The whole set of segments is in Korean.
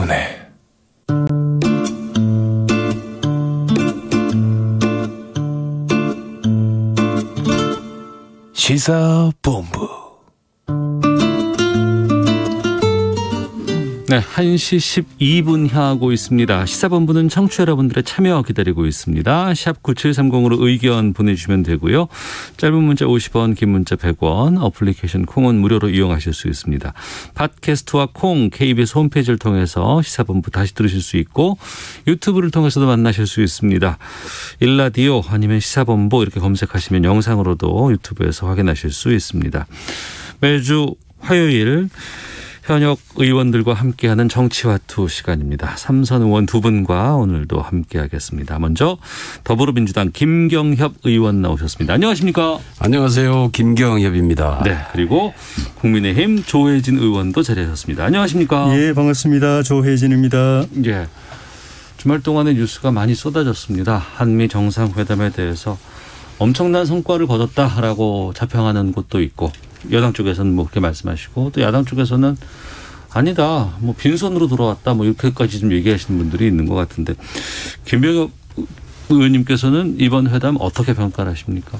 김경래 시사본부. 네, 1시 12분 향하고 있습니다. 시사본부는 청취자 여러분들의 참여 기다리고 있습니다. 샵 9730으로 의견 보내주시면 되고요. 짧은 문자 50원, 긴 문자 100원, 어플리케이션 콩은 무료로 이용하실 수 있습니다. 팟캐스트와 콩, KBS 홈페이지를 통해서 시사본부 다시 들으실 수 있고 유튜브를 통해서도 만나실 수 있습니다. 일라디오 아니면 시사본부 이렇게 검색하시면 영상으로도 유튜브에서 확인하실 수 있습니다. 매주 화요일 현역 의원들과 함께하는 정치화투 시간입니다. 삼선 의원 두 분과 오늘도 함께하겠습니다. 먼저 더불어민주당 김경협 의원 나오셨습니다. 안녕하십니까? 안녕하세요. 김경협입니다. 네, 그리고 국민의힘 조혜진 의원도 자리하셨습니다. 안녕하십니까? 예, 반갑습니다. 조혜진입니다. 예, 주말 동안에 뉴스가 많이 쏟아졌습니다. 한미 정상회담에 대해서 엄청난 성과를 거뒀다라고 자평하는 곳도 있고 여당 쪽에서는 뭐 그렇게 말씀하시고 또 야당 쪽에서는 아니다 뭐 빈손으로 돌아왔다 뭐 이렇게까지 좀 얘기하시는 분들이 있는 것 같은데 김병엽 의원님께서는 이번 회담 어떻게 평가를 하십니까?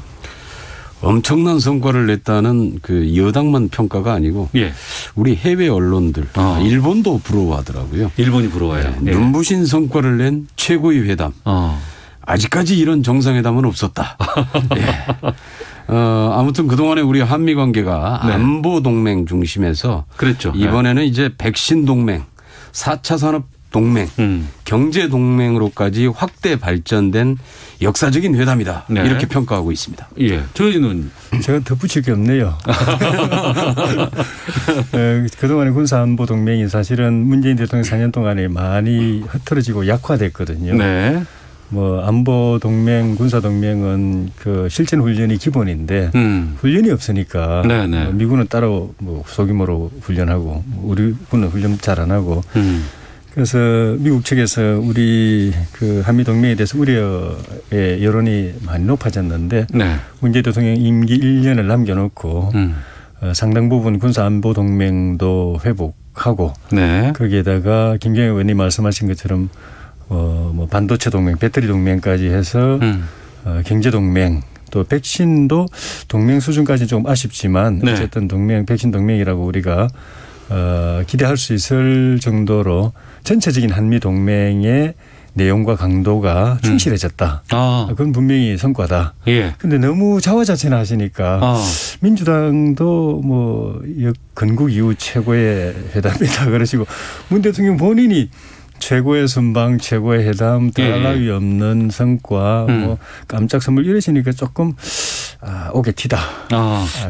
엄청난 성과를 냈다는 그 여당만 평가가 아니고 예. 우리 해외 언론들 일본도 부러워하더라고요. 일본이 부러워요. 네, 눈부신 성과를 낸 최고의 회담. 아직까지 이런 정상회담은 없었다. 예. 아무튼 그동안에 우리 한미 관계가 네. 안보 동맹 중심에서 그랬죠. 이번에는 네. 이제 백신 동맹, 4차 산업 동맹, 경제 동맹으로까지 확대 발전된 역사적인 회담이다. 네. 이렇게 평가하고 있습니다. 예. 저희는 제가 덧붙일 게 없네요. 그동안의 군사안보 동맹이 사실은 문재인 대통령 4년 동안에 많이 흐트러지고 약화됐거든요. 네. 뭐 안보 동맹, 군사 동맹은 그 실전 훈련이 기본인데 훈련이 없으니까 뭐 미군은 따로 뭐 소규모로 훈련하고 우리 군은 훈련 잘 안 하고 그래서 미국 측에서 우리 그 한미 동맹에 대해서 우려의 여론이 많이 높아졌는데 네. 문재인 대통령 임기 1년을 남겨놓고 상당 부분 군사 안보 동맹도 회복하고 네. 거기에다가 김경영 의원님 말씀하신 것처럼 뭐 반도체 동맹, 배터리 동맹까지 해서 경제 동맹 또 백신도 동맹 수준까지 좀 아쉽지만 네. 어쨌든 동맹, 백신 동맹이라고 우리가 기대할 수 있을 정도로 전체적인 한미 동맹의 내용과 강도가 충실해졌다. 그건 분명히 성과다. 그런데 너무 자화자찬하시니까 민주당도 뭐 건국 이후 최고의 회담이다 그러시고 문 대통령 본인이 최고의 순방, 최고의 회담, 더할 나위 없는 성과, 뭐 깜짝 선물 이러시니까 조금 오게 티다.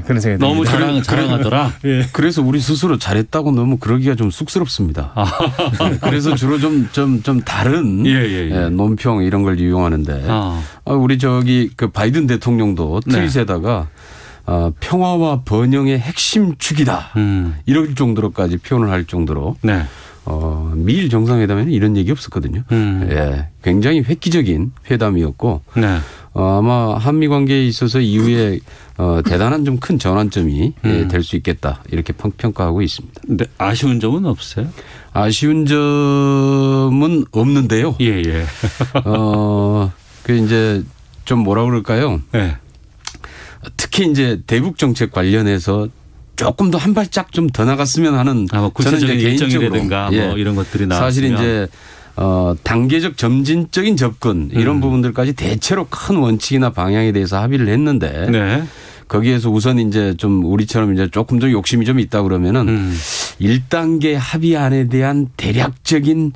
그런 생각이 너무 자랑하더라. 예. 그래서 우리 스스로 잘했다고 너무 그러기가 좀 쑥스럽습니다. 그래서 주로 좀 다른 논평 이런 걸 이용하는데 우리 저기 그 바이든 대통령도 트윗에다가 평화와 번영의 핵심 축이다. 이럴 정도로까지 표현을 할 정도로. 네. 미일 정상회담에는 이런 얘기 없었거든요. 예, 굉장히 획기적인 회담이었고 네. 아마 한미 관계에 있어서 이후에 대단한 좀 큰 전환점이 될 수 있겠다 이렇게 평가하고 있습니다. 근데 아쉬운 점은 없어요? 아쉬운 점은 없는데요. 예. 그 이제 좀 뭐라 그럴까요? 네. 특히 이제 대북 정책 관련해서 조금 더 한 발짝 좀 더 나갔으면 하는 구체적인 일정이라든가 뭐 이런 것들이 나왔으면 사실 이제 단계적 점진적인 접근 이런 부분들까지 대체로 큰 원칙이나 방향에 대해서 합의를 했는데 네. 거기에서 우선 이제 좀 우리처럼 이제 조금 더 욕심이 좀 있다 그러면은 1단계 합의안에 대한 대략적인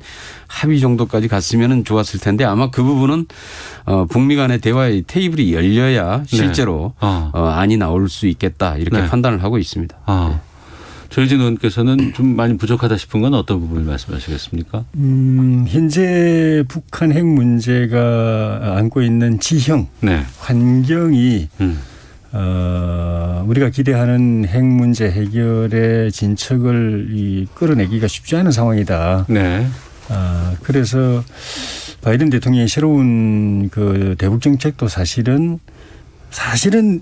합의 정도까지 갔으면은 좋았을 텐데 아마 그 부분은 북미 간의 대화의 테이블이 열려야 실제로 네. 안이 나올 수 있겠다 이렇게 네. 판단을 하고 있습니다. 네. 조혜진 의원께서는 좀 많이 부족하다 싶은 건 어떤 부분을 말씀하시겠습니까? 현재 북한 핵 문제가 안고 있는 지형, 네. 환경이 우리가 기대하는 핵 문제 해결의 진척을 끌어내기가 쉽지 않은 상황이다. 네. 그래서 바이든 대통령의 새로운 그 대북 정책도 사실은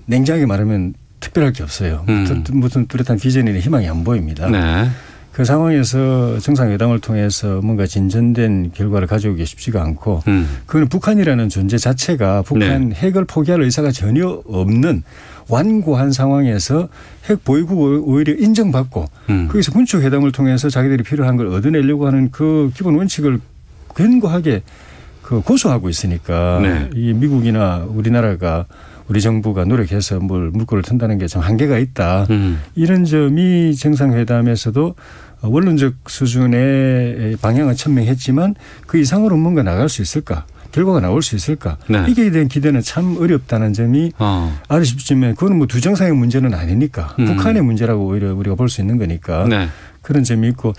냉정하게 말하면 특별할 게 없어요. 무슨 뚜렷한 비전이나 희망이 안 보입니다. 네. 그 상황에서 정상회담을 통해서 뭔가 진전된 결과를 가져오기 쉽지가 않고 그건 북한이라는 존재 자체가 북한 네. 핵을 포기할 의사가 전혀 없는 완고한 상황에서 핵 보유국을 오히려 인정받고 거기서 군축회담을 통해서 자기들이 필요한 걸 얻어내려고 하는 그 기본 원칙을 견고하게 그 고수하고 있으니까 네. 이 미국이나 우리나라가 우리 정부가 노력해서 뭘 물꼬를 튼다는 게 좀 한계가 있다. 이런 점이 정상회담에서도 원론적 수준의 방향은 천명했지만 그 이상으로 뭔가 나갈 수 있을까? 결과가 나올 수 있을까? 네. 이게 대한 기대는 참 어렵다는 점이 아쉽지만 그거는 뭐 두 정상의 문제는 아니니까 북한의 문제라고 오히려 우리가 볼 수 있는 거니까 네. 그런 점이 있고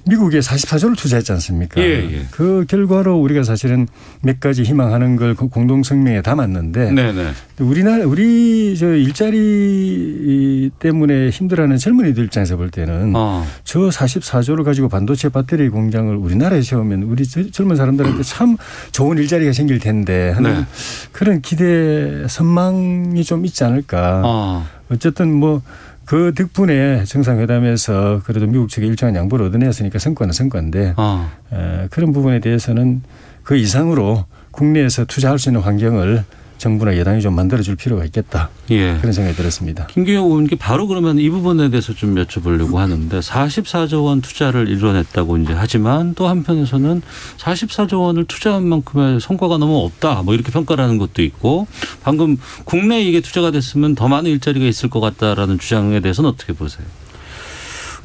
미국에 44조를 투자했지 않습니까? 예. 그 결과로 우리가 사실은 몇 가지 희망하는 걸 공동성명에 담았는데 네네. 우리 저 일자리 때문에 힘들어하는 젊은이들 입장에서 볼 때는 저 44조를 가지고 반도체 배터리 공장을 우리나라에 세우면 우리 젊은 사람들한테 참 좋은 일자리가 생길 텐데 하는 네. 그런 기대 선망이 좀 있지 않을까. 어쨌든 뭐 그 덕분에 정상회담에서 그래도 미국 측에 일정한 양보를 얻어냈으니까 성과는 성과인데 그런 부분에 대해서는 그 이상으로 국내에서 투자할 수 있는 환경을 정부나 여당이 좀 만들어줄 필요가 있겠다. 예. 그런 생각이 들었습니다. 김경영 의원께 바로 그러면 이 부분에 대해서 좀 여쭤보려고 하는데 44조 원 투자를 이뤄냈다고 이제 하지만 또 한편에서는 44조 원을 투자한 만큼의 성과가 너무 없다. 뭐 이렇게 평가를 하는 것도 있고 방금 국내에 이게 투자가 됐으면 더 많은 일자리가 있을 것 같다라는 주장에 대해서는 어떻게 보세요?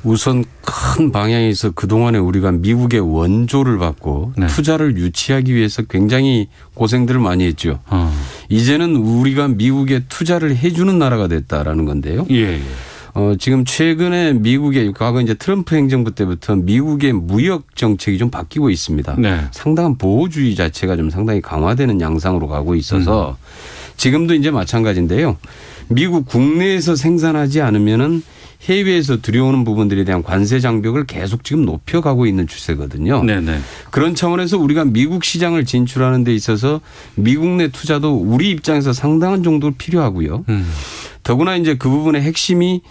우선 큰 방향에서 그동안에 우리가 미국의 원조를 받고 네. 투자를 유치하기 위해서 굉장히 고생들을 많이 했죠. 이제는 우리가 미국에 투자를 해주는 나라가 됐다라는 건데요. 예. 지금 최근에 미국의 과거 이제 트럼프 행정부 때부터 미국의 무역 정책이 좀 바뀌고 있습니다. 네. 상당한 보호주의 자체가 좀 상당히 강화되는 양상으로 가고 있어서 지금도 이제 마찬가지인데요. 미국 국내에서 생산하지 않으면은 해외에서 들여오는 부분들에 대한 관세 장벽을 계속 지금 높여가고 있는 추세거든요. 네네. 그런 차원에서 우리가 미국 시장을 진출하는 데 있어서 미국 내 투자도 우리 입장에서 상당한 정도 필요하고요. 더구나 이제 그 부분의 핵심이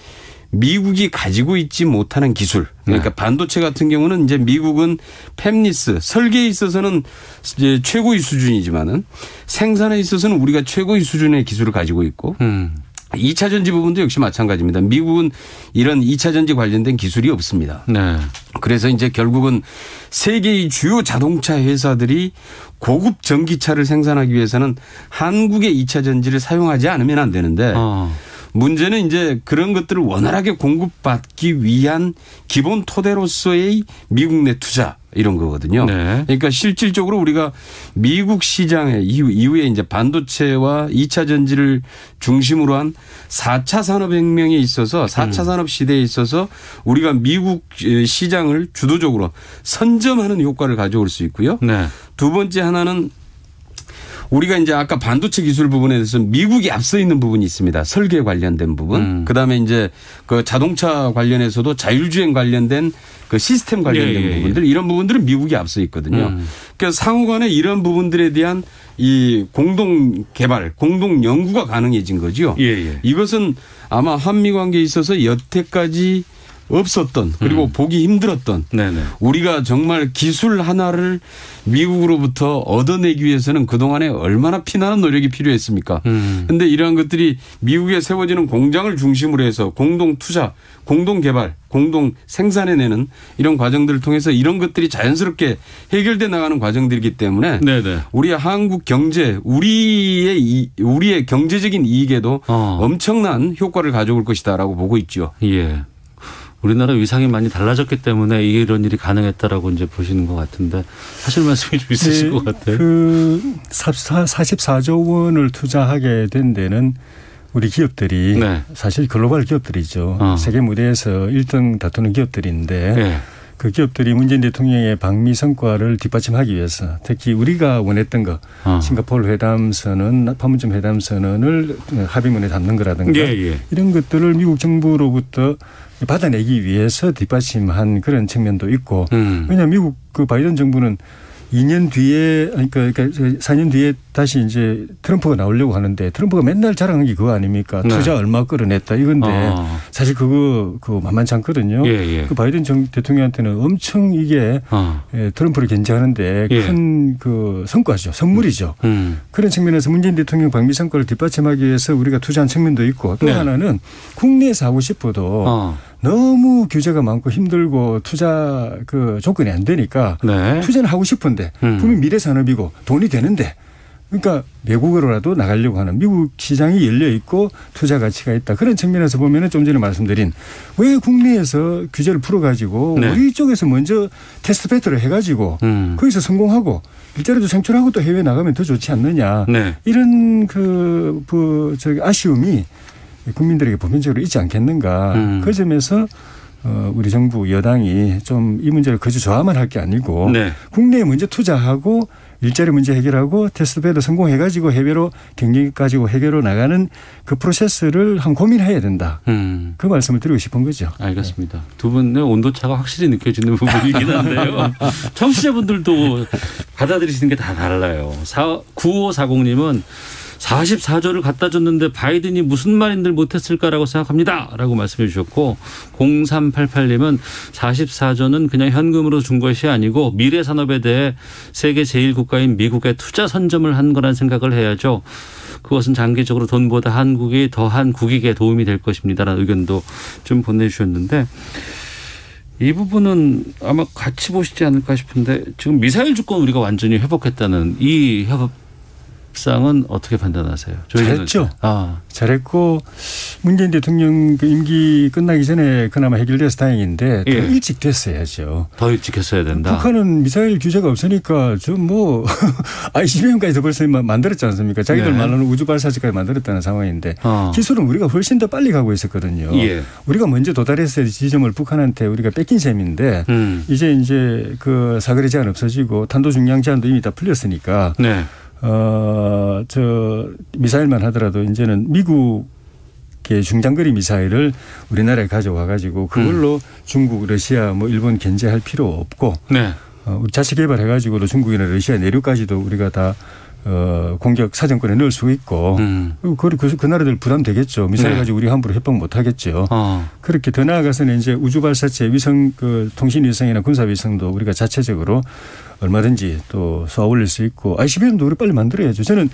미국이 가지고 있지 못하는 기술. 그러니까 네. 반도체 같은 경우는 이제 미국은 팹리스 설계에 있어서는 이제 최고의 수준이지만은 생산에 있어서는 우리가 최고의 수준의 기술을 가지고 있고 2차 전지 부분도 역시 마찬가지입니다. 미국은 이런 2차 전지 관련된 기술이 없습니다. 네. 그래서 이제 결국은 세계의 주요 자동차 회사들이 고급 전기차를 생산하기 위해서는 한국의 2차 전지를 사용하지 않으면 안 되는데 문제는 이제 그런 것들을 원활하게 공급받기 위한 기본 토대로서의 미국 내 투자 이런 거거든요. 네. 그러니까 실질적으로 우리가 미국 시장에 이후에 이제 반도체와 2차 전지를 중심으로 한 4차 산업혁명에 있어서 4차 산업 시대에 있어서 우리가 미국 시장을 주도적으로 선점하는 효과를 가져올 수 있고요. 네. 두 번째 하나는 우리가 이제 아까 반도체 기술 부분에 대해서 미국이 앞서 있는 부분이 있습니다. 설계 관련된 부분. 그다음에 이제 그 자동차 관련해서도 자율주행 관련된 그 시스템 관련된 부분들 이런 부분들은 미국이 앞서 있거든요. 그래서 상호간에 이런 부분들에 대한 이 공동 개발, 공동 연구가 가능해진 거죠. 이것은 아마 한미 관계에 있어서 여태까지 없었던 그리고 보기 힘들었던 네네. 우리가 정말 기술 하나를 미국으로부터 얻어내기 위해서는 그동안에 얼마나 피나는 노력이 필요했습니까? 그런데 이러한 것들이 미국에 세워지는 공장을 중심으로 해서 공동 투자, 공동 개발, 공동 생산해내는 이런 과정들을 통해서 이런 것들이 자연스럽게 해결돼 나가는 과정들이기 때문에 네네. 우리 한국 경제, 우리의 경제적인 이익에도 엄청난 효과를 가져올 것이다라고 보고 있죠. 예. 우리나라 위상이 많이 달라졌기 때문에 이런 일이 가능했다라고 이제 보시는 것 같은데 사실 말씀이 좀 있으실 것 같아요. 그 44조 원을 투자하게 된 데는 우리 기업들이 네. 사실 글로벌 기업들이죠. 세계 무대에서 1등 다투는 기업들인데 네. 그 기업들이 문재인 대통령의 방미 성과를 뒷받침하기 위해서 특히 우리가 원했던 거 싱가포르 회담선언, 판문점 회담선언을 합의문에 담는 거라든가 이런 것들을 미국 정부로부터 받아내기 위해서 뒷받침한 그런 측면도 있고 왜냐하면 미국 그 바이든 정부는 2년 뒤에 그러니까 4년 뒤에 다시 이제 트럼프가 나오려고 하는데 트럼프가 맨날 자랑한 게 그거 아닙니까? 투자 얼마 끌어냈다 이건데 사실 그거 만만치 않거든요. 그 바이든 대통령한테는 엄청 이게 트럼프를 견제하는데 큰 그 성과죠. 선물이죠. 그런 측면에서 문재인 대통령 방미 성과를 뒷받침하기 위해서 우리가 투자한 측면도 있고 또 하나는 국내에서 하고 싶어도 너무 규제가 많고 힘들고 투자 그 조건이 안 되니까 투자는 하고 싶은데 분명 미래 산업이고 돈이 되는데 그러니까 외국으로라도 나가려고 하는 미국 시장이 열려 있고 투자 가치가 있다. 그런 측면에서 보면은 좀 전에 말씀드린 왜 국내에서 규제를 풀어가지고 우리 쪽에서 먼저 테스트 배틀을 해가지고 거기서 성공하고 일자리도 창출하고 또 해외 나가면 더 좋지 않느냐. 이런 저기 아쉬움이 국민들에게 보편적으로 있지 않겠는가. 그 점에서 우리 정부 여당이 좀 이 문제를 거저 좋아만 할 게 아니고 국내에 먼저 투자하고 일자리 문제 해결하고 테스트베드 성공해가지고 해외로 경쟁 가지고 해외로 나가는 그 프로세스를 한 고민해야 된다. 그 말씀을 드리고 싶은 거죠. 알겠습니다. 두 분의 온도차가 확실히 느껴지는 부분이긴 한데요. 청취자분들도 받아들이시는 게 다 달라요. 9540님은 44조를 갖다 줬는데 바이든이 무슨 말인들 못했을까라고 생각합니다. 라고 말씀해 주셨고 0388님은 44조는 그냥 현금으로 준 것이 아니고 미래 산업에 대해 세계 제1국가인 미국에 투자 선점을 한 거란 생각을 해야죠. 그것은 장기적으로 돈보다 한국이 더한 국익에 도움이 될 것입니다. 라는 의견도 좀 보내주셨는데 이 부분은 아마 같이 보시지 않을까 싶은데 지금 미사일 주권 우리가 완전히 회복했다는 이 협상은 어떻게 판단하세요? 잘했죠. 잘했고 문재인 대통령 그 임기 끝나기 전에 그나마 해결돼서 다행인데 더 일찍 됐어야죠. 더 일찍 했어야 된다. 북한은 미사일 규제가 없으니까 좀 뭐 ICBM까지도 벌써 만들었지 않습니까? 자기들 말로는 우주 발사체까지 만들었다는 상황인데 기술은 우리가 훨씬 더 빨리 가고 있었거든요. 우리가 먼저 도달했어야 지점을 북한한테 우리가 뺏긴 셈인데 이제 그 사거리 제한 없어지고 탄도 중량 제한도 이미 다 풀렸으니까 미사일만 하더라도 이제는 미국의 중장거리 미사일을 우리나라에 가져와 가지고 그걸로 중국, 러시아, 뭐 일본 견제할 필요 없고 우리 자체 개발해 가지고도 중국이나 러시아 내륙까지도 우리가 다 공격 사정권에 넣을 수 있고 그 나라들 부담되겠죠. 미사일 가지고 우리 함부로 협박 못 하겠죠. 그렇게 더 나아가서는 이제 우주 발사체 위성 통신 위성이나 군사 위성도 우리가 자체적으로 얼마든지 또 쏘아 올릴 수 있고 ICBM도 우리 빨리 만들어야죠. 저는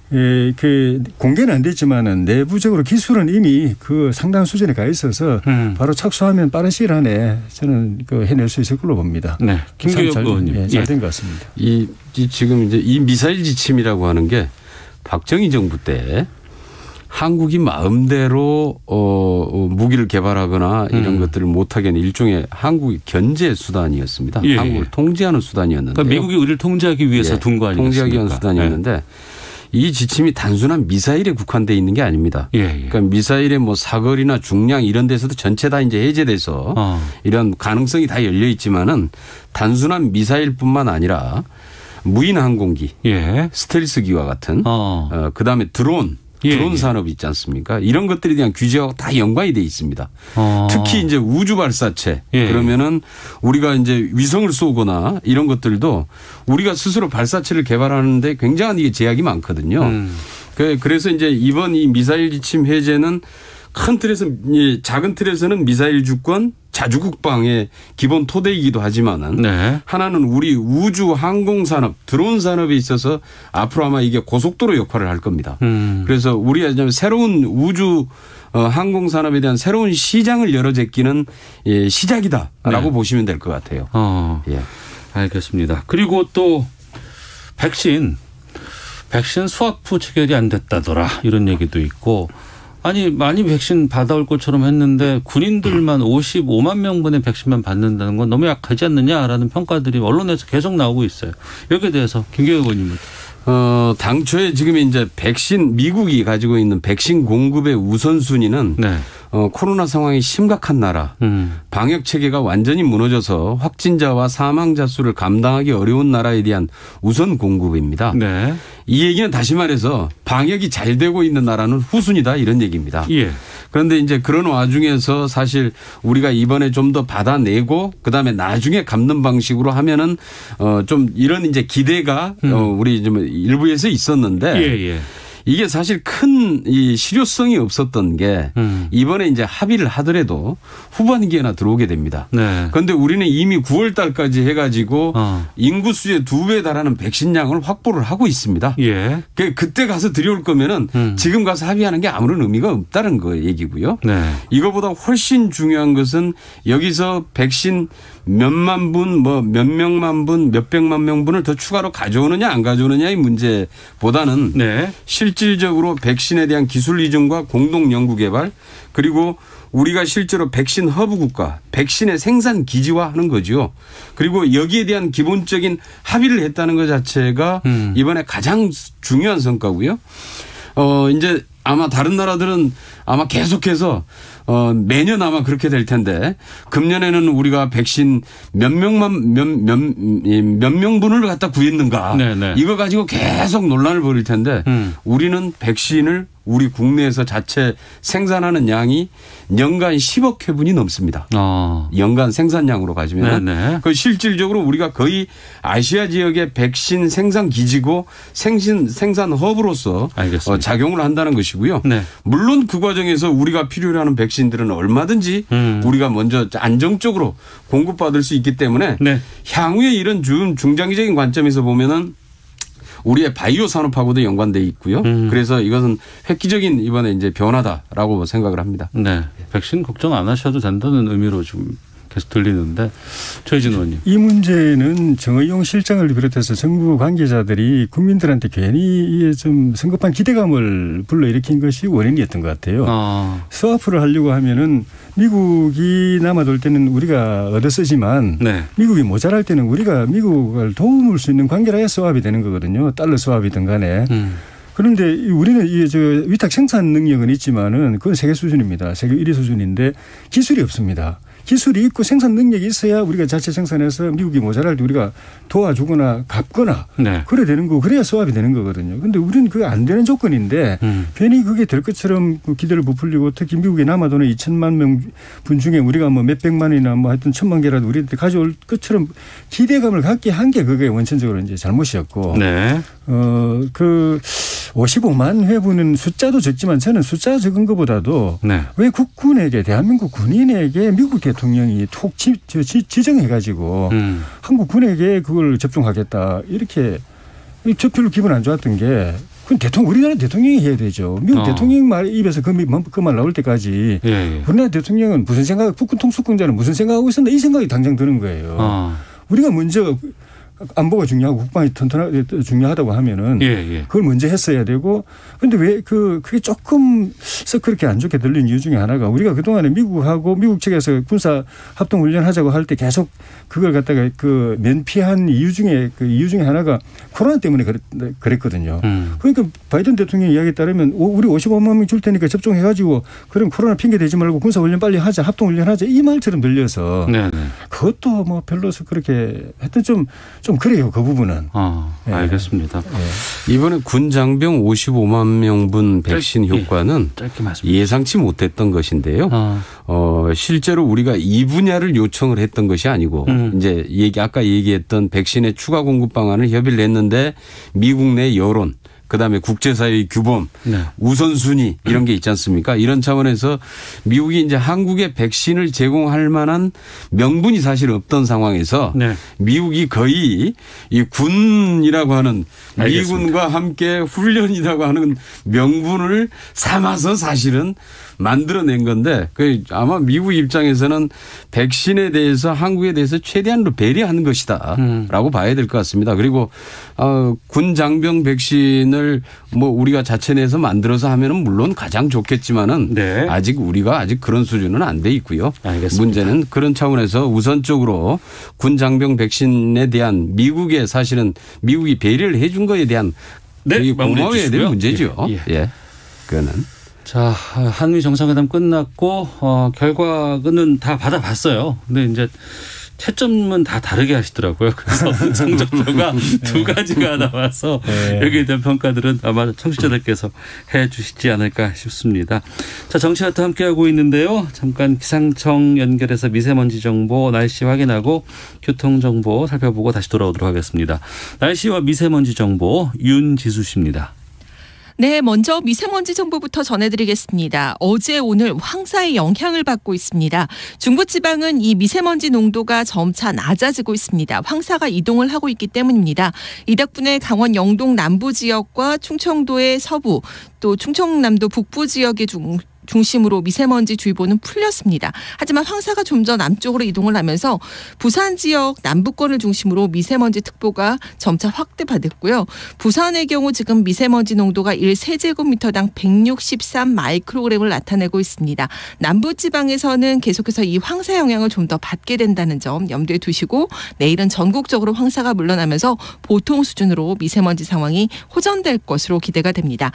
그 공개는 안 됐지만은 내부적으로 기술은 이미 그 상당한 수준에 가 있어서 바로 착수하면 빠른 시일 안에 저는 그 해낼 수 있을 걸로 봅니다. 김교엽 의원님 잘 된 것 같습니다. 이 지금 이제 이 미사일 지침이라고 하는 게 박정희 정부 때 한국이 마음대로 무기를 개발하거나 이런 것들을 못하게 하는 일종의 한국의 견제 수단이었습니다. 한국을 통제하는 수단이었는데. 그러니까 미국이 우리를 통제하기 위해서 둔 거 아니겠습니까? 통제하기 위한 수단이었는데 이 지침이 단순한 미사일에 국한되어 있는 게 아닙니다. 그러니까 미사일의 뭐 사거리나 중량 이런 데서도 전체 다 이제 해제돼서 이런 가능성이 다 열려 있지만은 단순한 미사일뿐만 아니라 무인 항공기, 스텔스기와 같은 그다음에 드론 산업이 있지 않습니까? 이런 것들에 대한 규제와 다 연관이 돼 있습니다. 특히 이제 우주 발사체 그러면은 우리가 이제 위성을 쏘거나 이런 것들도 우리가 스스로 발사체를 개발하는데 굉장한 이게 제약이 많거든요. 그래서 이제 이번 이 미사일 지침 해제는 큰 틀에서 작은 틀에서는 미사일 주권 자주국방의 기본 토대이기도 하지만은 하나는 우리 우주 항공 산업, 드론 산업에 있어서 앞으로 아마 이게 고속도로 역할을 할 겁니다. 그래서 우리가 새로운 우주 항공 산업에 대한 새로운 시장을 열어 제끼는 시작이다라고 보시면 될 것 같아요. 알겠습니다. 그리고 또 백신 수화프 체결이 안 됐다더라 이런 얘기도 있고. 아니 많이 백신 받아올 것처럼 했는데 군인들만 55만 명분의 백신만 받는다는 건 너무 약하지 않느냐라는 평가들이 언론에서 계속 나오고 있어요. 여기에 대해서 김교엽 의원님은. 당초에 지금 이제 백신 미국이 가지고 있는 백신 공급의 우선순위는 코로나 상황이 심각한 나라, 방역 체계가 완전히 무너져서 확진자와 사망자 수를 감당하기 어려운 나라에 대한 우선 공급입니다. 네. 이 얘기는 다시 말해서 방역이 잘 되고 있는 나라는 후순위다 이런 얘기입니다. 예. 그런데 이제 그런 와중에서 사실 우리가 이번에 좀 더 받아내고 그다음에 나중에 갚는 방식으로 하면은 좀 이런 이제 기대가 우리 좀 일부에서 있었는데 예. 이게 사실 큰 이 실효성이 없었던 게 이번에 이제 합의를 하더라도 후반기에나 들어오게 됩니다. 네. 그런데 우리는 이미 9월 달까지 해가지고 인구수의 2배에 달하는 백신량을 확보를 하고 있습니다. 예. 그때 가서 들여올 거면은 지금 가서 합의하는 게 아무런 의미가 없다는 거 얘기고요. 네. 이거보다 훨씬 중요한 것은 여기서 백신 몇만 분, 뭐 몇 명만 분, 몇 백만 명분을 더 추가로 가져오느냐 안 가져오느냐의 문제보다는 네. 실질적으로 백신에 대한 기술 이전과 공동 연구 개발 그리고 우리가 실제로 백신 허브 국가, 백신의 생산 기지화하는 거죠. 그리고 여기에 대한 기본적인 합의를 했다는 것 자체가 이번에 가장 중요한 성과고요. 이제 아마 다른 나라들은 아마 계속해서 매년 아마 그렇게 될 텐데 금년에는 우리가 백신 몇 명분을 갖다 구했는가 네네. 이거 가지고 계속 논란을 벌일 텐데 우리는 백신을 우리 국내에서 자체 생산하는 양이 연간 10억 회분이 넘습니다. 연간 생산량으로 가지면 그 실질적으로 우리가 거의 아시아 지역의 백신 생산 기지고 생산 허브로서 작용을 한다는 것이고요. 네. 물론 그 과정에서 우리가 필요로 하는 백신들은 얼마든지 우리가 먼저 안정적으로 공급받을 수 있기 때문에 네. 향후에 이런 중장기적인 관점에서 보면은 우리의 바이오 산업하고도 연관돼 있고요. 그래서 이것은 획기적인 이번에 이제 변화다라고 생각을 합니다. 네, 백신 걱정 안 하셔도 된다는 의미로 좀 계속 들리는데 최희진 의원님. 이 문제는 정의용 실장을 비롯해서 정부 관계자들이 국민들한테 괜히 좀 성급한 기대감을 불러일으킨 것이 원인이었던 것 같아요. 스와프를 하려고 하면은 미국이 남아돌 때는 우리가 얻어쓰지만 네. 미국이 모자랄 때는 우리가 미국을 도움을 수 있는 관계라야 스왑이 되는 거거든요. 달러 스왑이든 간에. 그런데 우리는 위탁 생산 능력은 있지만은 그건 세계 수준입니다. 세계 1위 수준인데 기술이 없습니다. 기술이 있고 생산 능력이 있어야 우리가 자체 생산해서 미국이 모자랄 때 우리가 도와주거나 갚거나 네. 그래야 되는 거고 그래야 스왑이 되는 거거든요. 그런데 우리는 그게 안 되는 조건인데 괜히 그게 될 것처럼 기대를 부풀리고 특히 미국에 남아도는 2천만 명분 중에 우리가 뭐 몇백만이나 뭐 하여튼 1,000만 개라도 우리한테 가져올 것처럼 기대감을 갖게 한 게 그게 원천적으로 이제 잘못이었고 네. 그 55만 회분은 숫자도 적지만 저는 숫자 적은 것보다도 네. 왜 국군에게 대한민국 군인에게 미국 대통령이 톡 지정해가지고 한국 군에게 그걸 접종하겠다 이렇게 저별로 기분 안 좋았던 게 그건 우리나라 대통령이 해야 되죠. 미국 대통령 말 입에서 그 말 나올 때까지 우리나라 대통령은 무슨 생각, 국군 통수권자는 무슨 생각하고 있었나 이 생각이 당장 드는 거예요. 우리가 먼저 안보가 중요하고 국방이 중요하다고 하면은 그걸 먼저 했어야 되고 그런데 왜 그게 조금 그렇게 안 좋게 들린 이유 중에 하나가 우리가 그동안에 미국하고 미국 측에서 군사 합동 훈련하자고 할 때 계속 그걸 갖다가 그 면피한 이유 중에 하나가 코로나 때문에 그랬거든요. 그러니까 바이든 대통령 이야기에 따르면 우리 55만 명 줄 테니까 접종해가지고 그럼 코로나 핑계 대지 말고 군사 훈련 빨리 하자 합동 훈련 하자 이 말처럼 들려서 그것도 뭐 별로서 그렇게 하여튼 좀 그래요. 그 부분은. 알겠습니다. 이번에 군 장병 55만 명분 백신 효과는 예상치 못했던 것인데요. 실제로 우리가 이 분야를 요청을 했던 것이 아니고 이제 아까 얘기했던 백신의 추가 공급 방안을 협의를 했는데 미국 내 여론 그다음에 국제사회의 규범, 우선순위 이런 게 있지 않습니까? 이런 차원에서 미국이 이제 한국에 백신을 제공할 만한 명분이 사실 없던 상황에서 미국이 거의 이 군이라고 하는 미군과 함께 훈련이라고 하는 명분을 삼아서 사실은 만들어낸 건데 아마 미국 입장에서는 백신에 대해서 한국에 대해서 최대한으로 배려하는 것이다라고 봐야 될 것 같습니다. 그리고 군 장병 백신을 뭐 우리가 자체 내에서 만들어서 하면은 물론 가장 좋겠지만은 아직 그런 수준은 안 돼 있고요. 알겠습니다. 문제는 그런 차원에서 우선적으로 군 장병 백신에 대한 미국의 사실은 미국이 배려를 해준 거에 대한 고마워야 될 문제죠. 그거는. 자, 한미 정상회담 끝났고 결과는 다 받아봤어요. 근데 이제 채점은 다 다르게 하시더라고요. 그래서 성적표가 두 가지가 나와서 여기에 대한 평가들은 아마 청취자들께서 해 주시지 않을까 싶습니다. 자, 정치와트 함께하고 있는데요. 잠깐 기상청 연결해서 미세먼지 정보, 날씨 확인하고 교통정보 살펴보고 다시 돌아오도록 하겠습니다. 날씨와 미세먼지 정보 윤지수 씨입니다. 네, 먼저 미세먼지 정보부터 전해드리겠습니다. 어제 오늘 황사의 영향을 받고 있습니다. 중부지방은 이 미세먼지 농도가 점차 낮아지고 있습니다. 황사가 이동을 하고 있기 때문입니다. 이 덕분에 강원 영동 남부 지역과 충청도의 서부 또 충청남도 북부 지역의 중심으로 미세먼지 주의보는 풀렸습니다. 하지만 황사가 좀 더 남쪽으로 이동을 하면서 부산 지역 남부권을 중심으로 미세먼지 특보가 점차 확대받았고요. 부산의 경우 지금 미세먼지 농도가 1세제곱미터당 163 마이크로그램을 나타내고 있습니다. 남부지방에서는 계속해서 이 황사 영향을 좀 더 받게 된다는 점 염두에 두시고 내일은 전국적으로 황사가 물러나면서 보통 수준으로 미세먼지 상황이 호전될 것으로 기대가 됩니다.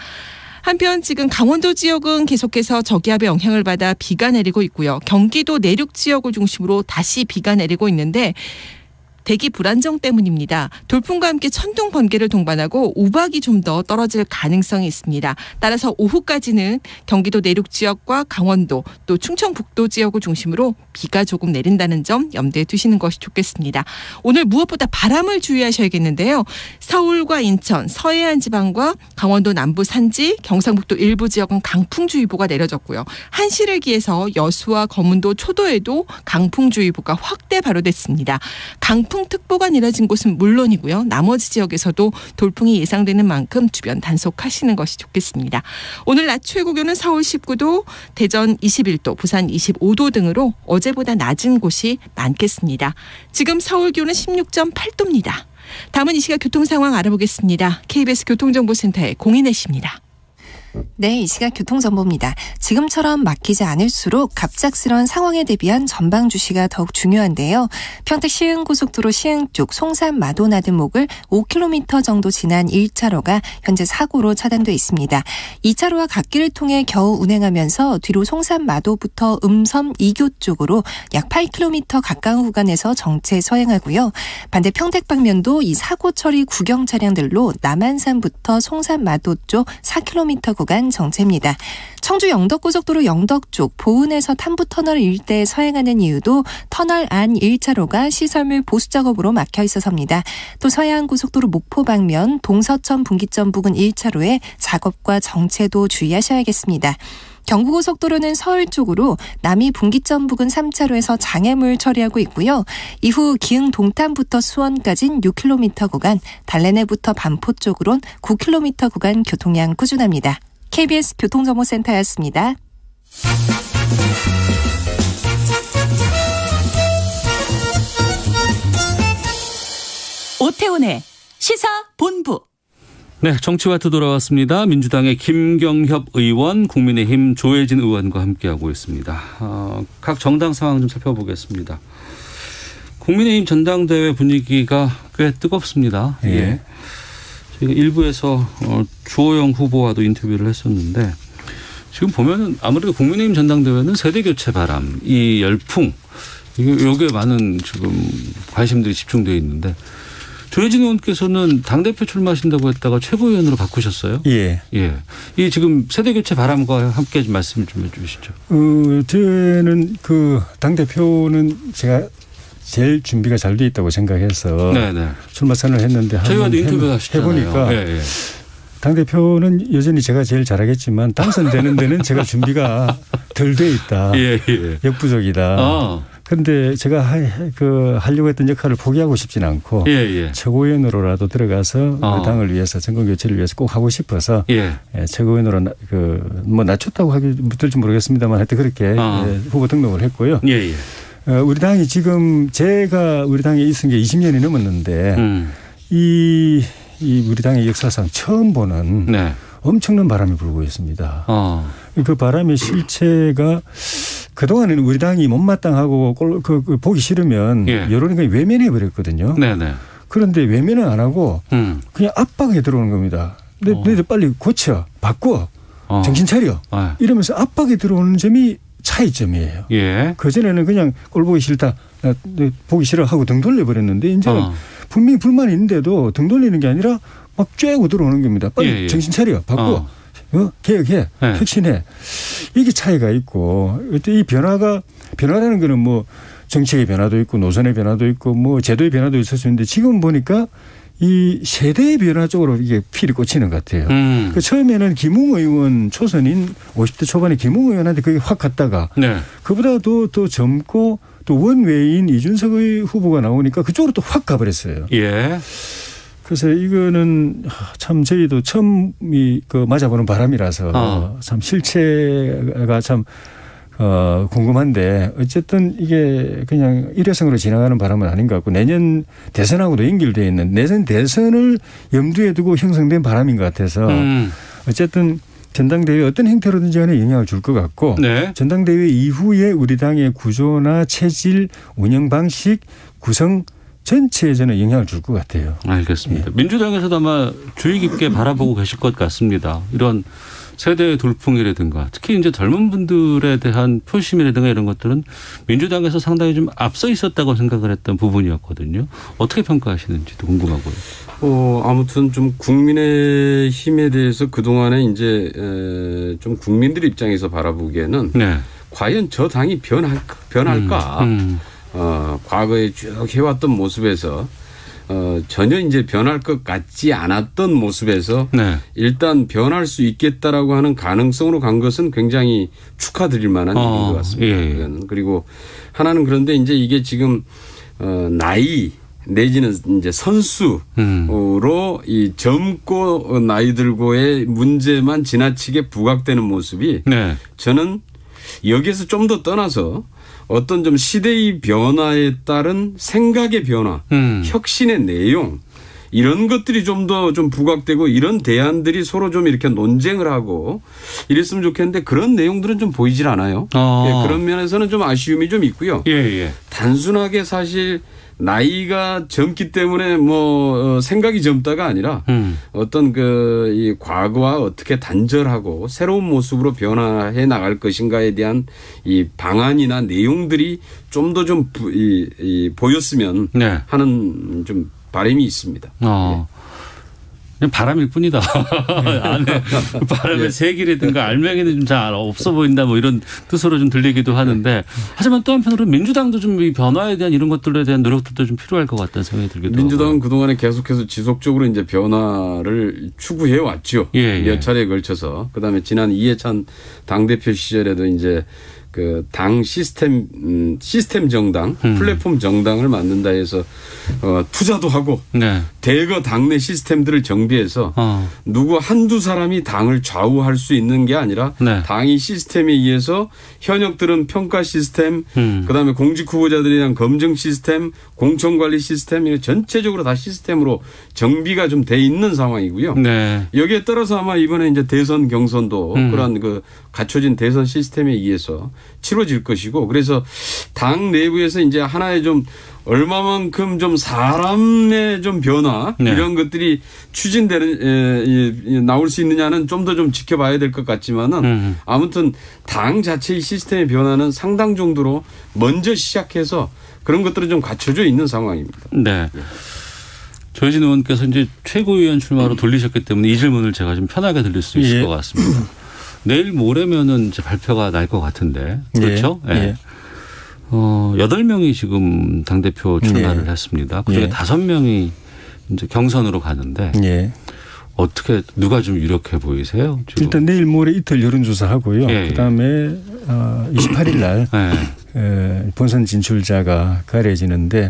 한편 지금 강원도 지역은 계속해서 저기압의 영향을 받아 비가 내리고 있고요. 경기도 내륙 지역을 중심으로 다시 비가 내리고 있는데 대기 불안정 때문입니다. 돌풍과 함께 천둥 번개를 동반하고 우박이 좀 더 떨어질 가능성이 있습니다. 따라서 오후까지는 경기도 내륙 지역과 강원도 또 충청북도 지역을 중심으로 비가 조금 내린다는 점 염두에 두시는 것이 좋겠습니다. 오늘 무엇보다 바람을 주의하셔야겠는데요. 서울과 인천, 서해안 지방과 강원도 남부 산지, 경상북도 일부 지역은 강풍주의보가 내려졌고요. 한시를 기해서 여수와 거문도 초도에도 강풍주의보가 확대 발효됐습니다. 강풍특보가 내려진 곳은 물론이고요. 나머지 지역에서도 돌풍이 예상되는 만큼 주변 단속하시는 것이 좋겠습니다. 오늘 낮 최고 기온은 서울 19도, 대전 21도, 부산 25도 등으로 어제보다 낮은 곳이 많겠습니다. 지금 서울 기온은 16.8도입니다. 다음은 이 시각 교통 상황 알아보겠습니다. KBS 교통정보센터의 공인혜 씨입니다. 네, 이 시각 교통정보입니다. 지금처럼 막히지 않을수록 갑작스러운 상황에 대비한 전방 주시가 더욱 중요한데요. 평택 시흥고속도로 시흥 쪽 송산 마도 나들목을 5km 정도 지난 1차로가 현재 사고로 차단돼 있습니다. 2차로와 갓길을 통해 겨우 운행하면서 뒤로 송산 마도부터 음섬 2교 쪽으로 약 8km 가까운 구간에서 정체 서행하고요. 반대 평택 방면도 이 사고 처리 구경 차량들로 남한산부터 송산 마도 쪽 4km 구간 정체입니다. 청주 영덕고속도로 영덕 쪽 보은에서 탐부터널 일대에 서행하는 이유도 터널 안 1차로가 시설물 보수 작업으로 막혀 있어서입니다. 또 서해안고속도로 목포 방면 동서천 분기점 부근 1차로에 작업과 정체도 주의하셔야겠습니다. 경부고속도로는 서울 쪽으로 남이 분기점 부근 3차로에서 장애물 처리하고 있고요. 이후 기흥 동탄부터 수원까지는 6km 구간, 달래내부터 반포 쪽으론 9km 구간 교통량 꾸준합니다. KBS 교통정보센터였습니다. 오태훈의 시사본부. 네, 정치와트 돌아왔습니다. 민주당의 김경협 의원, 국민의힘 조혜진 의원과 함께하고 있습니다. 각 정당 상황 좀 살펴보겠습니다. 국민의힘 전당대회 분위기가 꽤 뜨겁습니다. 예. 저희가 일부에서 주호영 후보와도 인터뷰를 했었는데 지금 보면은 아무래도 국민의힘 전당대회는 세대교체 바람, 이 열풍, 이게 많은 지금 관심들이 집중되어 있는데 조혜진 의원께서는 당대표 출마하신다고 했다가 최고위원으로 바꾸셨어요? 예. 예. 이 지금 세대교체 바람과 함께 좀 말씀을 좀 해 주시죠. 저는 그 당대표는 제가 제일 준비가 잘 돼 있다고 생각해서 네네. 출마 선언을 했는데 저희와도 인터뷰 하셨잖아요. 해보니까 예. 당대표는 여전히 제가 제일 잘하겠지만 당선되는 데는 제가 준비가 덜 돼 있다. 예. 역부족이다. 그런데 제가 하려고 했던 역할을 포기하고 싶지는 않고 최고위원으로라도 들어가서 그 당을 위해서 정권교체를 위해서 꼭 하고 싶어서 최고위원으로 뭐 낮췄다고 하기 못할지 모르겠습니다만 하여튼 그렇게 후보 등록을 했고요. 우리 당이 지금 제가 우리 당에 있은 게 20년이 넘었는데 이 우리 당의 역사상 처음 보는 엄청난 바람이 불고 있습니다. 그 바람의 실체가 그동안에는 우리 당이 못마땅하고 보기 싫으면 여론이 그냥 외면해 버렸거든요. 그런데 외면은 안 하고 그냥 압박에 들어오는 겁니다. 너희들 빨리 고쳐, 바꿔. 정신 차려. 이러면서 압박이 들어오는 점이 차이점이에요. 예. 그전에는 그냥 꼴 보기 싫다. 보기 싫어 하고 등 돌려버렸는데 이제는 분명히 불만이 있는데도 등 돌리는 게 아니라 막 쬐고 들어오는 겁니다. 빨리 정신 차려. 바꿔. 개혁해. 혁신해. 이게 차이가 있고 이 변화라는 거는 뭐 정책의 변화도 있고 노선의 변화도 있고 뭐 제도의 변화도 있을 수 있는데 지금 보니까 이 세대의 변화 쪽으로 이게 필이 꽂히는 것 같아요. 그 처음에는 김웅 의원 초선인 50대 초반에 김웅 의원한테 그게 확 갔다가 그보다도 더 젊고 또 원외인 이준석 후보가 나오니까 그쪽으로 또 확 가버렸어요. 예. 그래서 이거는 참 저희도 처음 맞아보는 바람이라서 참 실체가 참 궁금한데 어쨌든 이게 그냥 일회성으로 지나가는 바람은 아닌 것 같고 내년 대선하고도 연결되어 있는 내년 대선을 염두에 두고 형성된 바람인 것 같아서 어쨌든 전당대회 어떤 형태로든지 간에 영향을 줄 것 같고 전당대회 이후에 우리 당의 구조나 체질, 운영 방식, 구성 전체에 저는 영향을 줄 것 같아요. 알겠습니다. 민주당에서도 아마 주의 깊게 바라보고 계실 것 같습니다. 이런 세대의 돌풍이라든가 특히 이제 젊은 분들에 대한 표심이라든가 이런 것들은 민주당에서 상당히 좀 앞서 있었다고 생각을 했던 부분이었거든요. 어떻게 평가하시는지도 궁금하고요. 아무튼 좀 국민의힘에 대해서 그동안에 이제 좀 국민들 입장에서 바라보기에는 과연 저 당이 변할까? 과거에 쭉 해왔던 모습에서 전혀 이제 변할 것 같지 않았던 모습에서 일단 변할 수 있겠다라고 하는 가능성으로 간 것은 굉장히 축하드릴 만한 일인 것 같습니다. 그리고 하나는 그런데 이제 이게 지금 나이 내지는 이제 선수로 이 젊고 나이 들고의 문제만 지나치게 부각되는 모습이 저는 여기에서 좀 더 떠나서 어떤 좀 시대의 변화에 따른 생각의 변화, 혁신의 내용 이런 것들이 좀 더 좀 부각되고 이런 대안들이 서로 좀 이렇게 논쟁을 하고 이랬으면 좋겠는데 그런 내용들은 좀 보이질 않아요. 그런 면에서는 좀 아쉬움이 좀 있고요. 단순하게 사실 나이가 젊기 때문에 뭐 생각이 젊다가 아니라 어떤 이 과거와 어떻게 단절하고 새로운 모습으로 변화해 나갈 것인가에 대한 이 방안이나 내용들이 좀 더 좀 보였으면 하는 좀 바람이 있습니다. 그냥 바람일 뿐이다. 안에 바람의 색이라든가 알맹이는 좀 잘 없어 보인다 뭐 이런 뜻으로 좀 들리기도 하는데 하지만 또 한편으로는 민주당도 좀 이 변화에 대한 이런 것들에 대한 노력들도 좀 필요할 것 같다는 생각이 들기도 하고. 민주당은 그동안에 계속해서 지속적으로 이제 변화를 추구해 왔죠. 몇 차례에 걸쳐서. 그다음에 지난 이해찬 당대표 시절에도 이제 그 당 시스템 정당, 플랫폼 정당을 만든다 해서 투자도 하고 대거 당내 시스템들을 정비해서 누구 한두 사람이 당을 좌우할 수 있는 게 아니라 당이 시스템에 의해서 현역들은 평가 시스템, 그다음에 공직 후보자들에 대한 검증 시스템, 공천관리 시스템 이런 전체적으로 다 시스템으로 정비가 좀 돼 있는 상황이고요. 여기에 따라서 아마 이번에 이제 대선 경선도 그런 그 갖춰진 대선 시스템에 의해서 치러질 것이고 그래서 당 내부에서 이제 하나의 좀 얼마만큼 좀 사람의 좀 변화 이런 것들이 추진되는 나올 수 있느냐는 좀 더 좀 지켜봐야 될 것 같지만은 아무튼 당 자체의 시스템의 변화는 상당 정도로 먼저 시작해서 그런 것들은 좀 갖춰져 있는 상황입니다. 조혜진 의원께서 이제 최고위원 출마로 돌리셨기 때문에 이 질문을 제가 좀 편하게 드릴 수 있을 것 같습니다. 내일 모레면은 이제 발표가 날 것 같은데 그렇죠? 8명이 지금 당대표 출마를 했습니다. 그중에 5명이 이제 경선으로 가는데 어떻게 누가 좀 유력해 보이세요? 지금? 일단 내일 모레 이틀 여론조사하고요. 그다음에 28일 날 본선 진출자가 가려지는데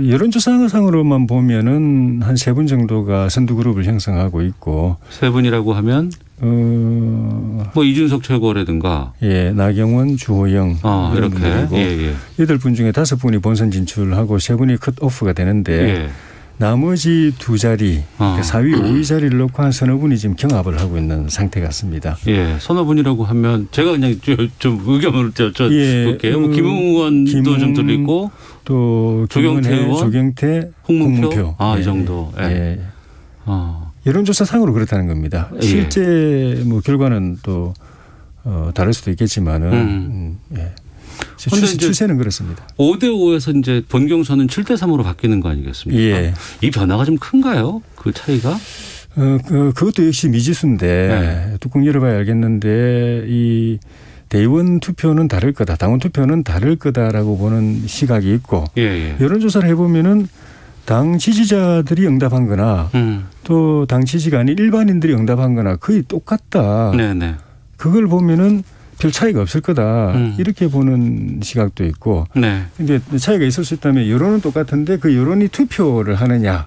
여론조사상으로만 보면은 한 3분 정도가 선두그룹을 형성하고 있고. 3분이라고 하면? 뭐 이준석 최고라든가. 나경원, 주호영. 이렇게. 8분 중에 5분이 본선 진출하고 3분이 컷오프가 되는데 나머지 2자리, 그러니까 4위, 5위 자리를 놓고 한 서너 분이 지금 경합을 하고 있는 상태 같습니다. 서너 분이라고 하면 제가 그냥 좀 의견을 여쭤볼게요. 뭐 김웅 의원도 좀 들리고 또 조경태 의원, 조경태, 홍문표. 이 정도. 여론조사상으로 그렇다는 겁니다. 실제 뭐 결과는 또 다를 수도 있겠지만은 예. 추세는 그렇습니다. 5대5에서 이제 본경선은 7대3으로 바뀌는 거 아니겠습니까? 예. 이 변화가 좀 큰가요? 그 차이가? 그것도 역시 미지수인데 뚜껑 열어봐야 알겠는데 이 대의원 투표는 다를 거다, 당원 투표는 다를 거다라고 보는 시각이 있고 여론조사를 해보면은 당 지지자들이 응답한 거나 또 당 지지가 아닌 일반인들이 응답한 거나 거의 똑같다. 네네. 그걸 보면은 별 차이가 없을 거다. 이렇게 보는 시각도 있고. 근데 차이가 있을 수 있다면 여론은 똑같은데 그 여론이 투표를 하느냐.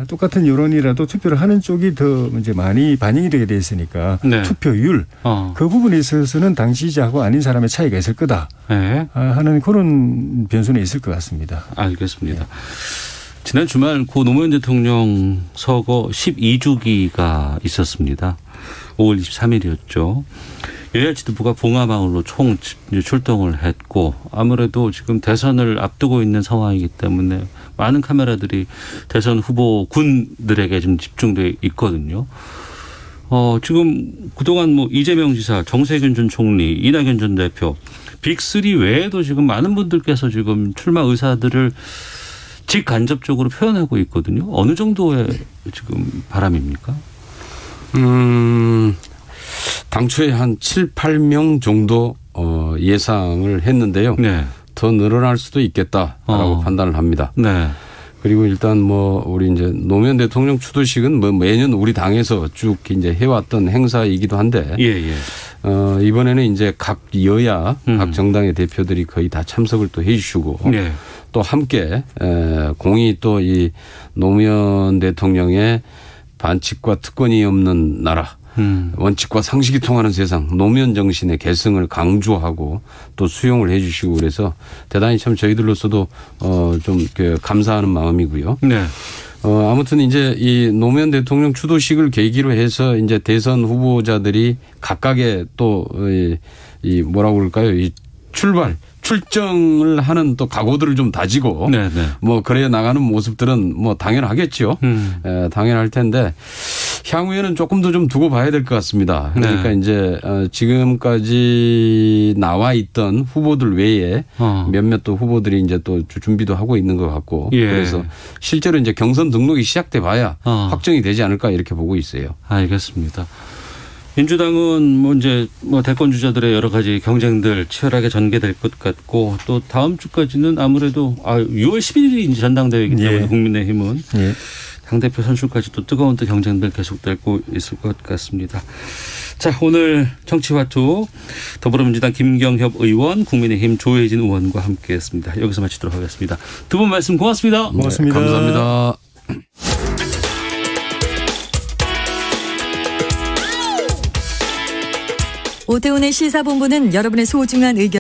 똑같은 여론이라도 투표를 하는 쪽이 더 이제 많이 반영이 되게 돼 있으니까 투표율 그 부분에 있어서는 당 지지자하고 아닌 사람의 차이가 있을 거다 하는 그런 변수는 있을 것 같습니다. 알겠습니다. 지난 주말 고 노무현 대통령 서거 12주기가 있었습니다. 5월 23일이었죠. 여야 지도부가 봉화마을로 총 출동을 했고 아무래도 지금 대선을 앞두고 있는 상황이기 때문에 많은 카메라들이 대선 후보 군들에게 좀 집중돼 있거든요. 지금 그동안 뭐 이재명 지사, 정세균 전 총리, 이낙연 전 대표 빅3 외에도 지금 많은 분들께서 지금 출마 의사들을 직간접적으로 표현하고 있거든요. 어느 정도의 지금 바람입니까? 당초에 한 7, 8명 정도 예상을 했는데요. 더 늘어날 수도 있겠다라고 판단을 합니다. 그리고 일단 뭐 우리 이제 노무현 대통령 추도식은 뭐 매년 우리 당에서 쭉 이제 해왔던 행사이기도 한데 이번에는 이제 각 여야, 각 정당의 대표들이 거의 다 참석을 또 해주시고 또 함께 공이 또 이 노무현 대통령의 반칙과 특권이 없는 나라. 원칙과 상식이 통하는 세상, 노무현 정신의 계승을 강조하고 또 수용을 해 주시고 그래서 대단히 참 저희들로서도 좀 감사하는 마음이고요. 아무튼 이제 이 노무현 대통령 추도식을 계기로 해서 이제 대선 후보자들이 각각의 또 이 뭐라고 그럴까요? 이 출정을 하는 또 각오들을 좀 다지고 뭐 그래 나가는 모습들은 뭐 당연하겠죠. 당연할 텐데 향후에는 조금 더 좀 두고 봐야 될 것 같습니다. 그러니까 이제 지금까지 나와 있던 후보들 외에 몇몇 또 후보들이 이제 또 준비도 하고 있는 것 같고 그래서 실제로 이제 경선 등록이 시작돼 봐야 확정이 되지 않을까 이렇게 보고 있어요. 알겠습니다. 민주당은 뭐 이제 뭐 대권 주자들의 여러 가지 경쟁들 치열하게 전개될 것 같고 또 다음 주까지는 아무래도 6월 11일이 이제 전당대회이기 때문에 국민의힘은 당대표 선출까지 또 뜨거운 또 경쟁들 계속되고 있을 것 같습니다. 자, 오늘 정치화투 더불어민주당 김경협 의원, 국민의힘 조혜진 의원과 함께했습니다. 여기서 마치도록 하겠습니다. 두 분 말씀 고맙습니다. 고맙습니다. 감사합니다. 오태훈의 시사본부는 여러분의 소중한 의견